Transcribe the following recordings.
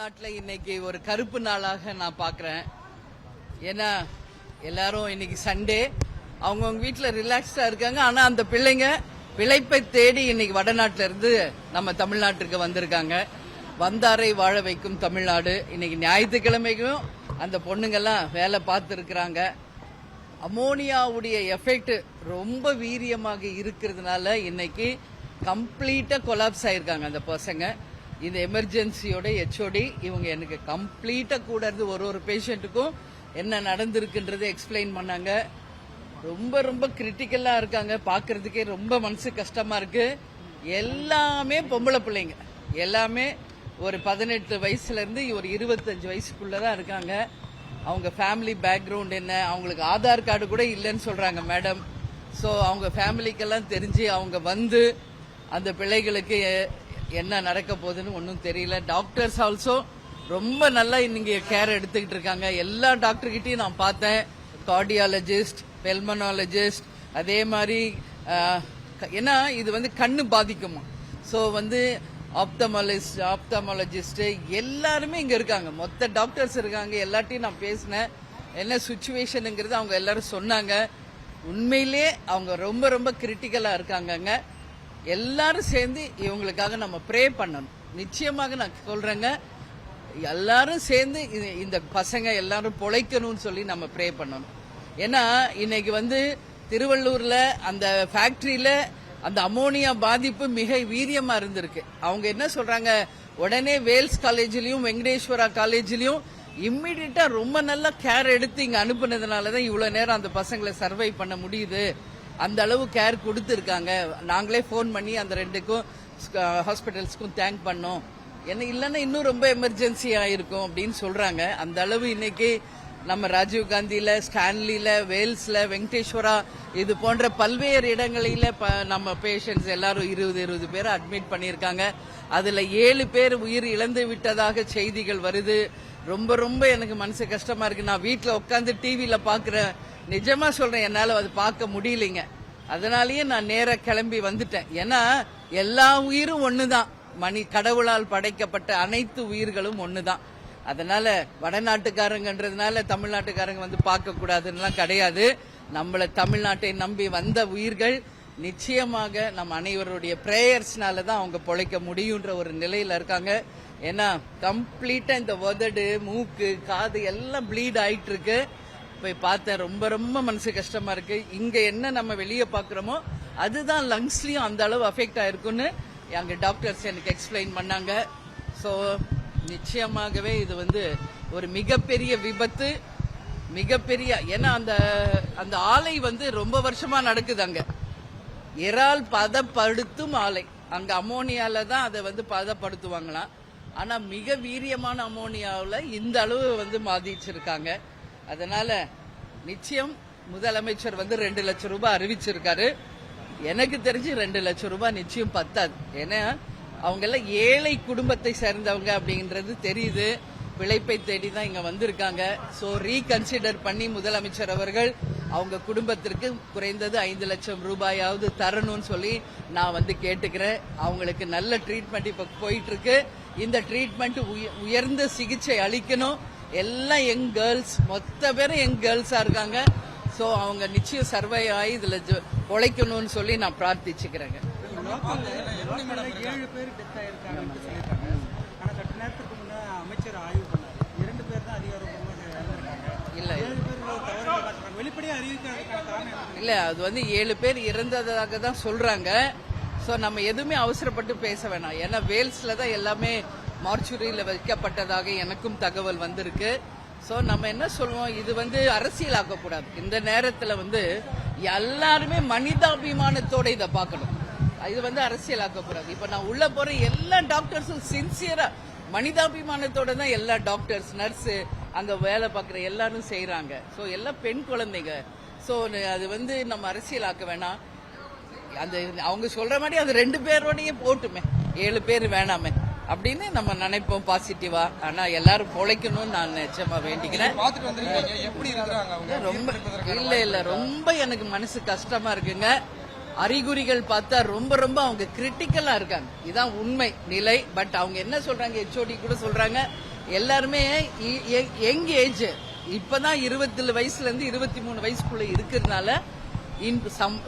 தமிழ்நாட்டில் இன்னைக்கு ஒரு கருப்பு நாளாக நான் பார்க்குறேன். ஏன்னா எல்லாரும் இன்னைக்கு சண்டே, அவங்கவுங்க வீட்டில் ரிலாக்ஸ்டாக இருக்காங்க. ஆனால் அந்த பிள்ளைங்க பிழைப்பை தேடி இன்னைக்கு வடநாட்டில இருந்து நம்ம தமிழ்நாட்டுக்கு வந்திருக்காங்க. வந்தாரை வாழ வைக்கும் தமிழ்நாடு. இன்னைக்கு ஞாயிற்றுக்கிழமைக்கும் அந்த பொண்ணுங்கெல்லாம் வேலை பார்த்து இருக்கிறாங்க. அமோனியாவுடைய எஃபெக்ட் ரொம்ப வீரியமாக இருக்கிறதுனால இன்னைக்கு கம்ப்ளீட்டா கொலாப்ஸ் ஆயிருக்காங்க அந்த பசங்க. இந்த எமர்ஜென்சியோட ஹெச்ஓடி இவங்க எனக்கு கம்ப்ளீட்டா கூட இருந்து ஒரு பேஷண்ட்டுக்கும் என்ன நடந்திருக்குன்றதை எக்ஸ்பிளைன் பண்ணாங்க. ரொம்ப ரொம்ப கிரிட்டிக்கலா இருக்காங்க. பாக்குறதுக்கே ரொம்ப மனசு கஷ்டமா இருக்கு. எல்லாமே பொம்பளை பிள்ளைங்க, எல்லாமே ஒரு 18 வயசுல இருந்து ஒரு 25 வயசுக்குள்ளதான் இருக்காங்க. அவங்க ஃபேமிலி பேக்ரவுண்ட் என்ன, அவங்களுக்கு ஆதார் கார்டு கூட இல்லைன்னு சொல்றாங்க மேடம். ஸோ அவங்க ஃபேமிலிக்கெல்லாம் தெரிஞ்சு அவங்க வந்து அந்த பிள்ளைகளுக்கு என்ன நடக்க போகுதுன்னு ஒன்றும் தெரியல. டாக்டர்ஸ் ஆல்சோ ரொம்ப நல்லா இன்னைக்கு கேர் எடுத்துக்கிட்டு இருக்காங்க. எல்லா டாக்டர்கிட்டையும் நான் பார்த்தேன். கார்டியாலஜிஸ்ட், பெல்மனாலஜிஸ்ட், அதே மாதிரி ஏன்னா இது வந்து கண்ணு பாதிக்குமா. ஸோ வந்து ஆப்தமாலஜிஸ்ட் எல்லாருமே இங்க இருக்காங்க. மொத்த டாக்டர்ஸ் இருக்காங்க. எல்லாத்தையும் நான் பேசினேன். என்ன சுச்சுவேஷனுங்கிறது அவங்க எல்லாரும் சொன்னாங்க. உண்மையிலே அவங்க ரொம்ப ரொம்ப கிரிட்டிக்கலா இருக்காங்க. எல்லாரும் சேர்ந்து இவங்களுக்காக நம்ம ப்ரே பண்ணணும். நிச்சயமாக நான் சொல்றேங்க, எல்லாரும் சேர்ந்து இந்த பசங்க எல்லாரும் பொழைக்கணும்னு சொல்லி நம்ம ப்ரே பண்ணணும். ஏன்னா இன்னைக்கு வந்து திருவள்ளூர்ல அந்த ஃபேக்டரியில அந்த அமோனியா பாதிப்பு மிக வீரியமா இருந்திருக்கு. அவங்க என்ன சொல்றாங்க, உடனே வேல்ஸ் காலேஜ்லயும் வெங்கடேஸ்வரா காலேஜ்லயும் இம்மிடியட்டா ரொம்ப நல்லா கேர் எடுத்து இங்க அனுப்புனதுனாலதான் இவ்வளவு நேரம் அந்த பசங்களை சர்வை பண்ண முடியுது. அந்த அளவு கேர் கொடுத்துருக்காங்க. நாங்களே போன் பண்ணி அந்த 2க்கும் ஹாஸ்பிட்டல்ஸ்க்கும் தேங்க் பண்ணோம். என்ன இல்லைன்னா இன்னும் ரொம்ப எமர்ஜென்சி ஆயிருக்கும் அப்படின்னு சொல்றாங்க. அந்த அளவு இன்னைக்கு நம்ம ராஜீவ் காந்தியில, ஸ்டான்லியில, வேல்ஸ்ல, வெங்கடேஸ்வரா இது போன்ற பல்வேறு இடங்களில நம்ம பேஷண்ட்ஸ் எல்லாரும் 20 பேர் அட்மிட் பண்ணியிருக்காங்க. அதுல 7 பேர் உயிர் இழந்து விட்டதாக செய்திகள் வருது. ரொம்ப ரொம்ப எனக்கு மனசு கஷ்டமா இருக்கு. நான் வீட்டுல உட்காந்து டிவியில பாக்குறேன். நிஜமா சொல்றேன், என்னால அது பார்க்க முடியலைங்க. அதனாலயே நான் நேரா கிளம்பி வந்துட்டேன். ஏன்னா எல்லா உயிரும் ஒண்ணுதான். கடவுளால் படைக்கப்பட்ட அனைத்து உயிர்களும் ஒண்ணுதான். அதனால வடநாட்டுக்காரங்கன்றதுனால தமிழ்நாட்டுக்காரங்க வந்து பார்க்க கூடாதுன்னா கிடையாது. நம்மள தமிழ்நாட்டை நம்பி வந்த உயிர்கள் நிச்சயமாக நம்ம அனைவருடைய பிரேயர்ஸ்னால தான் அவங்க பொழைக்க முடியுன்ற ஒரு நிலையில இருக்காங்க. ஏன்னா கம்ப்ளீட்டா இந்த உதடு, மூக்கு, காது எல்லாம் ப்ளீட் ஆயிட்டு இருக்கு. போய் பார்த்தேன். ரொம்ப ரொம்ப மனசு கஷ்டமா இருக்கு. இங்க என்ன நம்ம வெளியே பாக்குறோமோ அதுதான் லங்ஸ்லயும் அந்த அளவு அஃபெக்ட் ஆயிருக்குன்னு எங்க டாக்டர்ஸ் எனக்கு எக்ஸ்பிளைன் பண்ணாங்க. ஸோ நிச்சயமாகவே இது வந்து ஒரு மிகப்பெரிய விபத்து, மிகப்பெரிய. ஏன்னா அந்த ஆலை வந்து ரொம்ப வருஷமா நடக்குது. அங்க இறால் பதப்படுத்தும் ஆலை. அங்க அமோனியால தான் அதை வந்து பதப்படுத்துவாங்களாம். ஆனா மிக வீரியமான அமோனியாவில் இந்த அளவு வந்து பாதிச்சிருக்காங்க. அதனால நிச்சயம் முதலமைச்சர் வந்து 2 லட்சம் ரூபாய் அறிவிச்சிருக்காரு. எனக்கு தெரிஞ்சு 2 லட்சம் ரூபாய் நிச்சயம் பத்தாது. ஏன்னா அவங்க எல்லாம் ஏழை குடும்பத்தை சேர்ந்தவங்க அப்படின்றது தெரியுது. பிழைப்பை தேடி தான் இங்க வந்திருக்காங்க. ஸோ ரீகன்சிடர் பண்ணி முதலமைச்சர் அவர்கள் அவங்க குடும்பத்திற்கு குறைந்தது 5 லட்சம் ரூபாயாவது தரணும்னு சொல்லி நான் வந்து கேட்டுக்கிறேன். அவங்களுக்கு நல்ல ட்ரீட்மெண்ட் இப்ப போயிட்டு இருக்கு. இந்த ட்ரீட்மெண்ட் உயர்ந்த சிகிச்சை அளிக்கணும். எல்லாம் யங் கேர்ள்ஸ், மொத்த பேரும் யங் கேர்ள்ஸா இருக்காங்க. ஸோ அவங்க நிச்சயம் சர்வை ஆகி இதுல பொழைக்கணும்னு சொல்லி நான் பிரார்த்திச்சுக்கிறேங்க. 7 பேர் டெத் ஆயிருக்காங்கன்னு சொல்லியிருக்காங்க. ஆனா சற்று நேரத்துக்கு முன்னே அமைச்சர் ஆய்வு பண்ணாரு. 2 பேர் தான் அதிகாரப்பூர்வமாக இறந்திருக்காங்க. இல்ல 7 பேர் தவறு வெளிப்படையா அறிவிக்கிறதுக்கான காரணம் இல்ல, அது வந்து 7 பேர் இறந்ததாக தான் சொல்றாங்க. ஸோ நம்ம எதுவுமே அவசரப்பட்டு பேச வேணாம். ஏன்னா வேல்ஸ்ல தான் எல்லாமே மார்ச்சுரியில வைக்கப்பட்டதாக எனக்கும் தகவல் வந்திருக்கு. ஸோ நம்ம என்ன சொல்லுவோம், இது வந்து அரசியலாக்கக்கூடாது. இந்த நேரத்தில் வந்து எல்லாருமே மனிதாபிமானத்தோட இதை பார்க்கணும். இது வந்து அரசியலாக்கக்கூடாது. இப்ப நான் உள்ள போற எல்லா டாக்டர்ஸும் சின்சியரா மனிதாபிமானத்தோட தான் எல்லா டாக்டர்ஸ், நர்ஸ், அங்க வேலை பார்க்குற எல்லாரும் செய்யறாங்க. ஸோ எல்லாம் பெண் குழந்தைங்க. ஸோ அது வந்து நம்ம அரசியலாக்க வேணாம். அந்த அவங்க சொல்ற மாதிரி அது 2 பேரோடய போட்டுமே, 7 பேர் வேணாமே அப்படின்னு நம்ம நினைப்போம் பாசிட்டிவா. ஆனா எல்லாரும் பொழைக்கணும்னு நான் நிச்சயமா வேண்டிக்கிறேன். ரொம்ப இல்ல ரொம்ப எனக்கு மனசு கஷ்டமா இருக்குங்க. அறிகுறிகள் பார்த்தா ரொம்ப ரொம்ப அவங்க கிரிட்டிக்கலா இருக்காங்க. இதான் உண்மை நிலை. பட் அவங்க என்ன சொல்றாங்க, ஹெச்ஓடி கூட சொல்றாங்க, எல்லாருமே யங் ஏஜ், இப்பதான் 20 வயசுல இருந்து 23 வயசுக்குள்ள இருக்கிறதுனால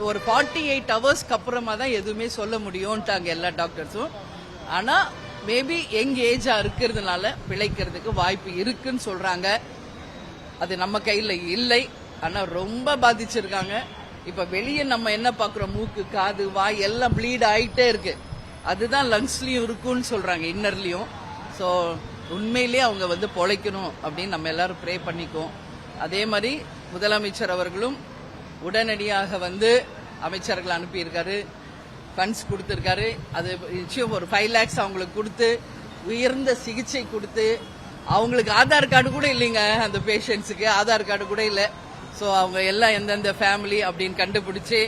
ஒரு 48 ஹவர்ஸ்க்கு அப்புறமா தான் எதுவுமே சொல்ல முடியும்ட்டாங்க எல்லா டாக்டர்ஸும். ஆனா மேபி யங் ஏஜா இருக்கிறதுனால பிழைக்கிறதுக்கு வாய்ப்பு இருக்குன்னு சொல்றாங்க. அது நம்ம கையில இல்லை. ஆனா ரொம்ப பாதிச்சிருக்காங்க. இப்ப வெளியே நம்ம என்ன பாக்குறோம், மூக்கு, காது, வாய் எல்லாம் ப்ளீட் ஆயிட்டே இருக்கு. அதுதான் லங்ஸ்லயும் இருக்குன்னு சொல்றாங்க, இன்னர்லயும். ஸோ உண்மையிலேயே அவங்க பொழைக்கணும் அப்படின்னு நம்ம எல்லாரும் ப்ரே பண்ணிக்குவோம். அதே மாதிரி முதலமைச்சர் அவர்களும் உடனடியாக அமைச்சர்கள் அனுப்பியிருக்காரு, ஃபண்ட்ஸ் கொடுத்திருக்காரு. அது நிச்சயம் ஒரு 5 lakhs அவங்களுக்கு கொடுத்து உயர்ந்த சிகிச்சை கொடுத்து, அவங்களுக்கு ஆதார் கார்டு கூட இல்லைங்க, அந்த பேஷண்ட்ஸுக்கு ஆதார் கார்டு கூட இல்லை. ஸோ அவங்க எல்லாம் எந்தெந்த ஃபேமிலி அப்படின்னு கண்டுபிடிச்சு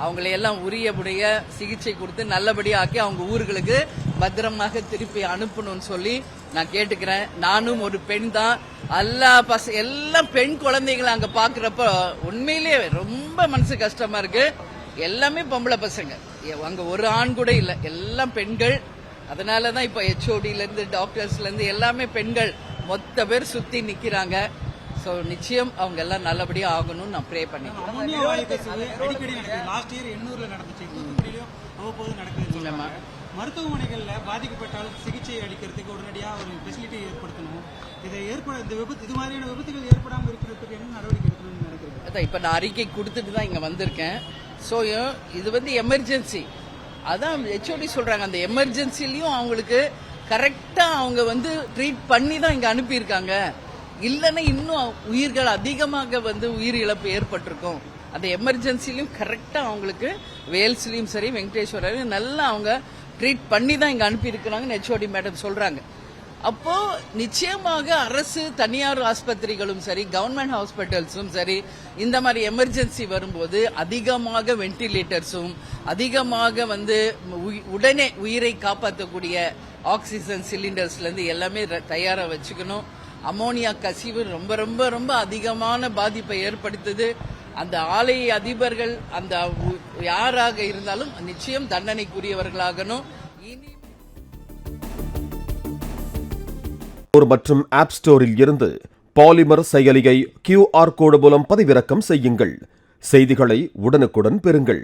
அவங்களை எல்லாம் உரிய சிகிச்சை கொடுத்து நல்லபடியாக ஆக்கி அவங்க ஊர்களுக்கு பத்திரமாக திருப்பி அனுப்பணும்னு சொல்லி நான் கேட்டுக்கிறேன். நானும் ஒரு பெண் தான். எல்லாம் பெண் குழந்தைகளை அங்க பாக்குறப்ப உண்மையிலேயே ரொம்ப மனசு கஷ்டமா இருக்கு. எல்லாமே பொம்பளை பசங்க, அங்க ஒரு ஆண் கூட இல்ல, எல்லாம் பெண்கள். அதனாலதான் இப்ப HODல இருந்து டாக்டர்ஸ்ல இருந்து எல்லாமே பெண்கள் மொத்த பேர் சுத்தி நிக்கிறாங்க. ஸோ நிச்சயம் அவங்க எல்லாம் நல்லபடியா ஆகணும்னு நான் ப்ரே பண்ணிக்கிறேன். அமோனியா வாயு கசிவு அடிக்கடி நடக்குது. லாஸ்ட் இயர் எண்ணூர்ல நடந்துச்சு, தூத்துக்குடியிலும் அவ்வப்போது நடக்குது. மருத்துவமனைகள்ல பாதிக்கப்பட்டால் சிகிச்சை அளிக்கிறதுக்கு உடனடியாக ஒரு ஃபெசிலிட்டி ஏற்படுத்தணும். இது மாதிரியான விபத்துகள் ஏற்படாமல் இருக்கிறதுக்கு என்ன நடவடிக்கை எடுக்கணும்னு நினைக்கிறேன். அதான் இப்ப நான் அறிக்கை கொடுத்துட்டு தான் இங்க வந்திருக்கேன். ஸோ இது எமர்ஜென்சி. அதான் HOD சொல்றாங்க, அந்த எமர்ஜென்சிலையும் அவங்களுக்கு கரெக்டா அவங்க ட்ரீட் பண்ணி தான் இங்க அனுப்பியிருக்காங்க. இல்லைன்னா இன்னும் உயிர்கள் அதிகமாக உயிர் இழப்பு ஏற்பட்டிருக்கும். அந்த எமர்ஜென்சிலையும் கரெக்டா அவங்களுக்கு வேல்ஸ்லயும் சரி வெங்கடேஸ்வரரையும் நல்லா அவங்க ட்ரீட் பண்ணி தான் இங்க அனுப்பி இருக்கிறாங்கன்னு HOD மேடம் சொல்றாங்க. அப்போ நிச்சயமாக அரசு தனியார் ஆஸ்பத்திரிகளும் சரி கவர்மெண்ட் ஹாஸ்பிட்டல்ஸும் சரி இந்த மாதிரி எமர்ஜென்சி வரும்போது அதிகமாக வென்டிலேட்டர்ஸும் அதிகமாக உடனே உயிரை காப்பாற்றக்கூடிய ஆக்சிஜன் சிலிண்டர்ஸ்ல இருந்து எல்லாமே தயாரா வச்சுக்கணும். அமோனியா கசிவு ரொம்ப ரொம்ப ரொம்ப அதிகமான பாதிப்பை ஏற்படுத்துது. அந்த ஆலை அதிபர்கள் அந்த யாராக இருந்தாலும் நிச்சயம் தண்டனைக்குரியவர்களாகணும். மற்றும் ஆப் ஸ்டோரில் இருந்து பாலிமர் செயலியை QR கோடு மூலம் பதிவிறக்கம் செய்யுங்கள். செய்திகளை உடனுக்குடன் பெறுங்கள்.